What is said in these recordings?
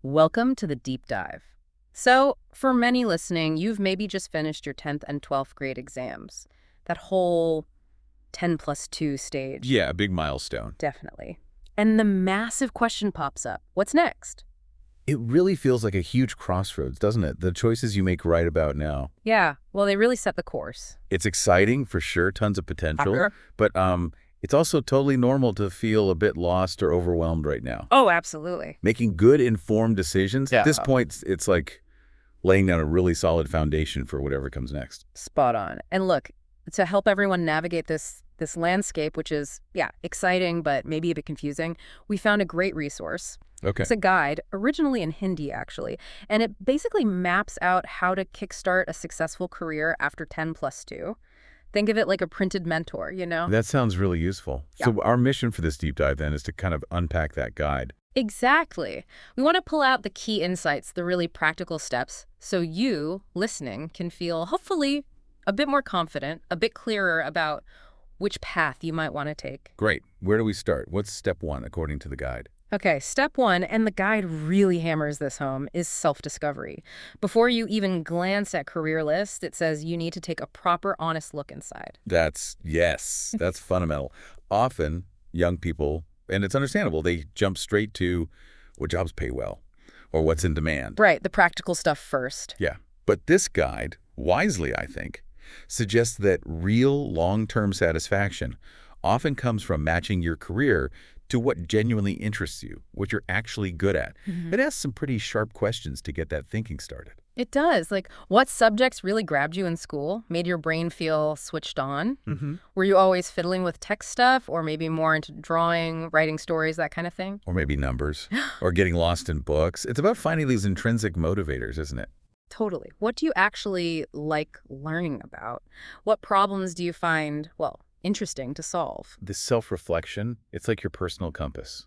Welcome to the deep dive. So, for many listening, you've maybe just finished your 10th and 12th grade exams. That whole 10 plus 2 stage. Yeah, a big milestone. Definitely. And the massive question pops up. What's next? It really feels like a huge crossroads, doesn't it? The choices you make right about now. Yeah, well, they really set the course. It's exciting for sure, tons of potential, Sure. but it's also totally normal to feel a bit lost or overwhelmed right now. Oh, absolutely. Making good informed decisions, Yeah. at this point, it's like laying down a really solid foundation for whatever comes next. Spot on. And look, to help everyone navigate this landscape, which is, yeah, exciting, but maybe a bit confusing, we found a great resource. Okay. It's a guide, originally in Hindi, actually, and it basically maps out how to kickstart a successful career after 10 plus 2. Think of it like a printed mentor, you know? That sounds really useful. Yeah. So our mission for this deep dive then is to kind of unpack that guide. Exactly. We want to pull out the key insights, the really practical steps, so you, listening, can feel, hopefully, a bit more confident, a bit clearer about which path you might want to take. Great. Where do we start? What's step one according to the guide? Okay, step one, and the guide really hammers this home, is self-discovery. Before you even glance at career lists, it says you need to take a proper, honest look inside. Yes, that's fundamental. Often, young people, and it's understandable, they jump straight to what jobs pay well or what's in demand. Right, the practical stuff first. Yeah. But this guide, wisely, I think, suggests that real long-term satisfaction often comes from matching your career to what genuinely interests you, what you're actually good at. It asks some pretty sharp questions to get that thinking started. It does. Like, what subjects really grabbed you in school, made your brain feel switched on? Were you always fiddling with tech stuff, or maybe more into drawing, writing stories, that kind of thing? Or maybe numbers, or getting lost in books. It's about finding these intrinsic motivators, isn't it? Totally. What do you actually like learning about? What problems do you find, well, interesting to solve? This self-reflection, it's like your personal compass.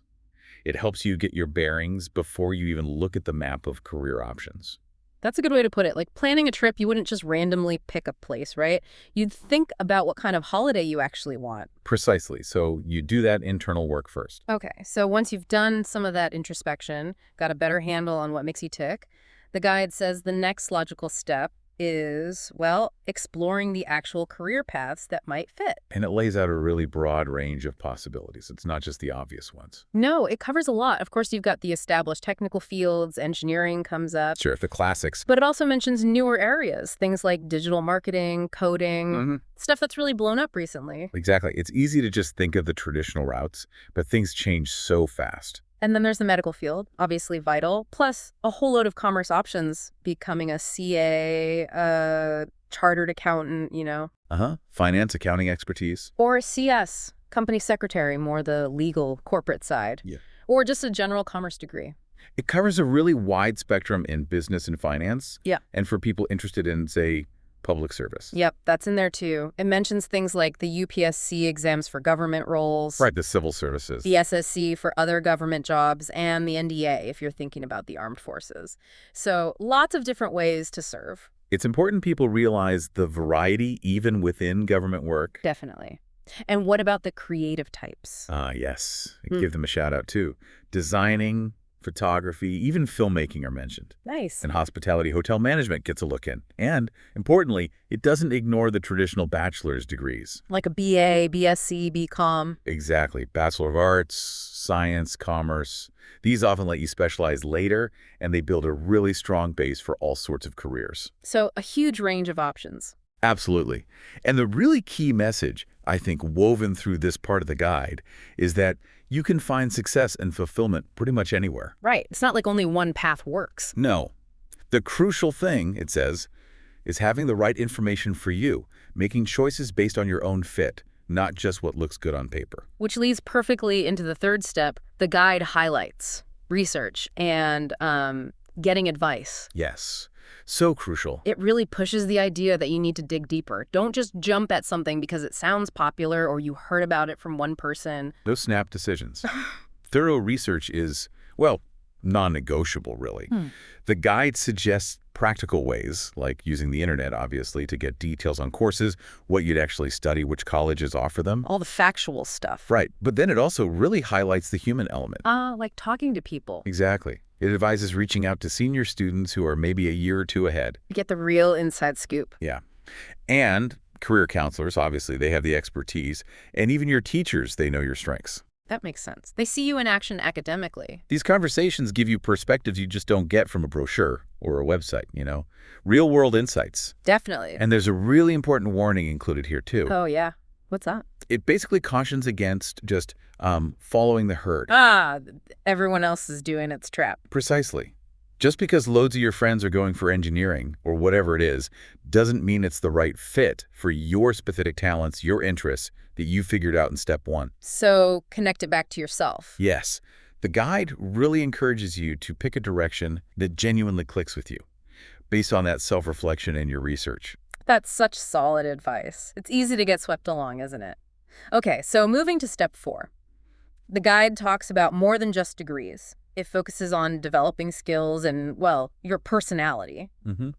It helps you get your bearings before you even look at the map of career options. That's a good way to put it. Like planning a trip, you wouldn't just randomly pick a place, right? You'd think about what kind of holiday you actually want. Precisely. So you do that internal work first. Okay, so once you've done some of that introspection, got a better handle on what makes you tick, the guide says the next logical step is, well, exploring the actual career paths that might fit. And it lays out a really broad range of possibilities. It's not just the obvious ones. No, it covers a lot. Of course, you've got the established technical fields, engineering comes up. Sure, the classics. But it also mentions newer areas, things like digital marketing, coding, stuff that's really blown up recently. Exactly. It's easy to just think of the traditional routes, but things change so fast. And then there's the medical field, obviously vital, plus a whole load of commerce options, becoming a CA, a chartered accountant, you know. Finance, accounting expertise. Or a CS, company secretary, more the legal corporate side. Yeah. Or just a general commerce degree. It covers a really wide spectrum in business and finance. Yeah. And for people interested in, say, public service. Yep, that's in there too. It mentions things like the UPSC exams for government roles. Right, the civil services. The SSC for other government jobs, and the NDA if you're thinking about the armed forces. So lots of different ways to serve. It's important people realize the variety even within government work. Definitely. And what about the creative types? Yes. Give them a shout out too. Designing, photography, even filmmaking are mentioned. Nice. And hospitality, hotel management gets a look in. And importantly, it doesn't ignore the traditional bachelor's degrees. Like a BA, BSc, BCom. Exactly. Bachelor of Arts, Science, Commerce. These often let you specialize later, and they build a really strong base for all sorts of careers. So a huge range of options. Absolutely. And the really key message, I think, woven through this part of the guide is that you can find success and fulfillment pretty much anywhere. Right. It's not like only one path works. No. The crucial thing, it says, is having the right information for you, making choices based on your own fit, not just what looks good on paper. Which leads perfectly into the third step. The guide highlights research and getting advice. Yes. So crucial. It really pushes the idea that you need to dig deeper. Don't just jump at something because it sounds popular or you heard about it from one person. No snap decisions. Thorough research is, well, non-negotiable, really. The guide suggests practical ways, like using the internet, obviously, to get details on courses, what you'd actually study, which colleges offer them. All the factual stuff. Right. But then it also really highlights the human element. Like talking to people. Exactly. It advises reaching out to senior students who are maybe a year or two ahead. Get the real inside scoop. Yeah. And career counselors, obviously, they have the expertise. And even your teachers, they know your strengths. That makes sense. They see you in action academically. These conversations give you perspectives you just don't get from a brochure or a website, Real-world insights. Definitely. And there's a really important warning included here, too. Oh, yeah. What's that? It basically cautions against just following the herd. Everyone else is doing its trap. Precisely. Just because loads of your friends are going for engineering or whatever it is, doesn't mean it's the right fit for your specific talents, your interests that you figured out in step 1. So connect it back to yourself. Yes. The guide really encourages you to pick a direction that genuinely clicks with you, based on that self-reflection and your research. That's such solid advice. It's easy to get swept along, isn't it? Okay, so moving to step 4. The guide talks about more than just degrees. It focuses on developing skills and, well, your personality. Mm-hmm.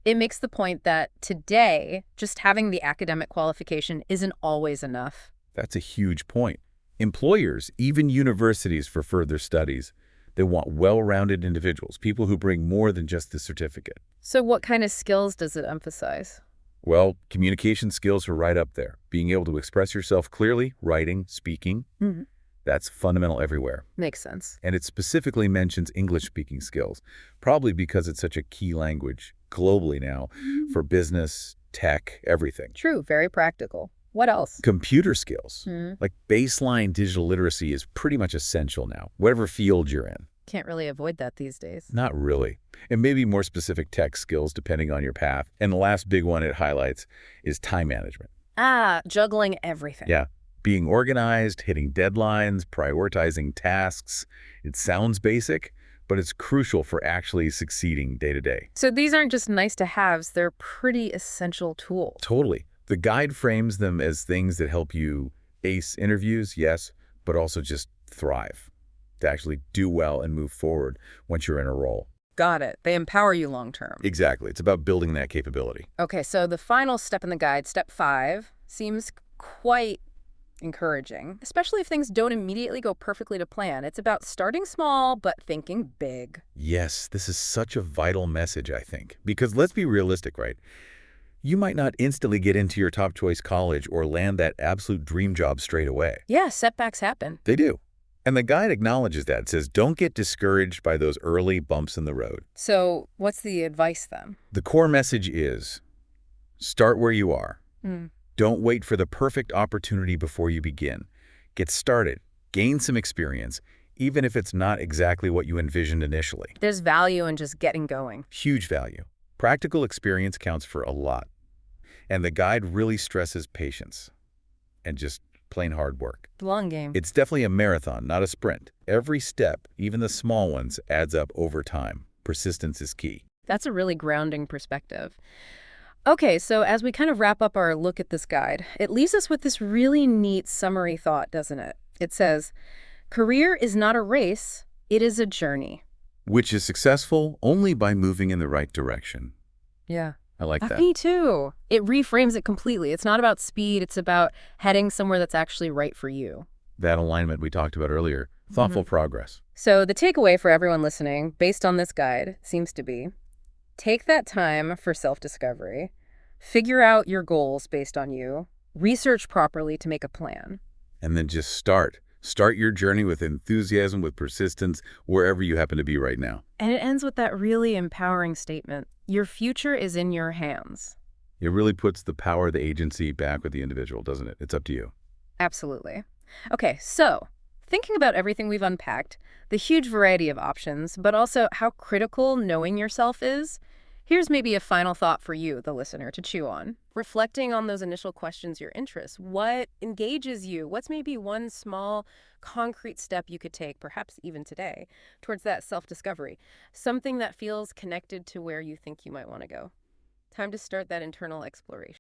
It makes the point that today, just having the academic qualification isn't always enough. That's a huge point. Employers, even universities for further studies, they want well-rounded individuals, people who bring more than just the certificate. So what kind of skills does it emphasize? Well, communication skills are right up there. Being able to express yourself clearly, writing, speaking, that's fundamental everywhere. Makes sense. And it specifically mentions English-speaking skills, probably because it's such a key language globally now for business, tech, everything. True, very practical. What else? Computer skills, like baseline digital literacy is pretty much essential now, whatever field you're in. Can't really avoid that these days. Not really. And maybe more specific tech skills depending on your path. And the last big one it highlights is time management. Juggling everything. Yeah. Being organized, hitting deadlines, prioritizing tasks. It sounds basic, but it's crucial for actually succeeding day to day. So these aren't just nice-to-haves, they're pretty essential tools. Totally. The guide frames them as things that help you ace interviews, yes, but also just thrive, to actually do well and move forward once you're in a role. Got it. They empower you long-term. Exactly. It's about building that capability. Okay, so the final step in the guide, step 5, seems quite encouraging, especially if things don't immediately go perfectly to plan. It's about starting small, but thinking big. Yes, this is such a vital message, I think. Because let's be realistic, right? You might not instantly get into your top choice college or land that absolute dream job straight away. Yeah, setbacks happen. They do. And the guide acknowledges that. It says, don't get discouraged by those early bumps in the road. So what's the advice then? The core message is, start where you are. Don't wait for the perfect opportunity before you begin. Get started. Gain some experience, even if it's not exactly what you envisioned initially. There's value in just getting going. Huge value. Practical experience counts for a lot. And the guide really stresses patience and just plain hard work. The long game. It's definitely a marathon, not a sprint. Every step, even the small ones, adds up over time. Persistence is key. That's a really grounding perspective. Okay, so as we kind of wrap up our look at this guide, it leaves us with this really neat summary thought, doesn't it? It says, career is not a race, it is a journey. Which is successful only by moving in the right direction. Yeah. I like that. Me too. It reframes it completely. It's not about speed, it's about heading somewhere that's actually right for you. That alignment we talked about earlier. Thoughtful progress. So the takeaway for everyone listening, based on this guide, seems to be, take that time for self-discovery, figure out your goals based on you, research properly to make a plan. And then just start. Start your journey with enthusiasm, with persistence, wherever you happen to be right now. And it ends with that really empowering statement. Your future is in your hands. It really puts the power of the agency back with the individual, doesn't it? It's up to you. Absolutely. Okay, so thinking about everything we've unpacked, the huge variety of options, but also how critical knowing yourself is, here's maybe a final thought for you, the listener, to chew on. Reflecting on those initial questions, your interests, what engages you? What's maybe one small, concrete step you could take, perhaps even today, towards that self-discovery? Something that feels connected to where you think you might want to go. Time to start that internal exploration.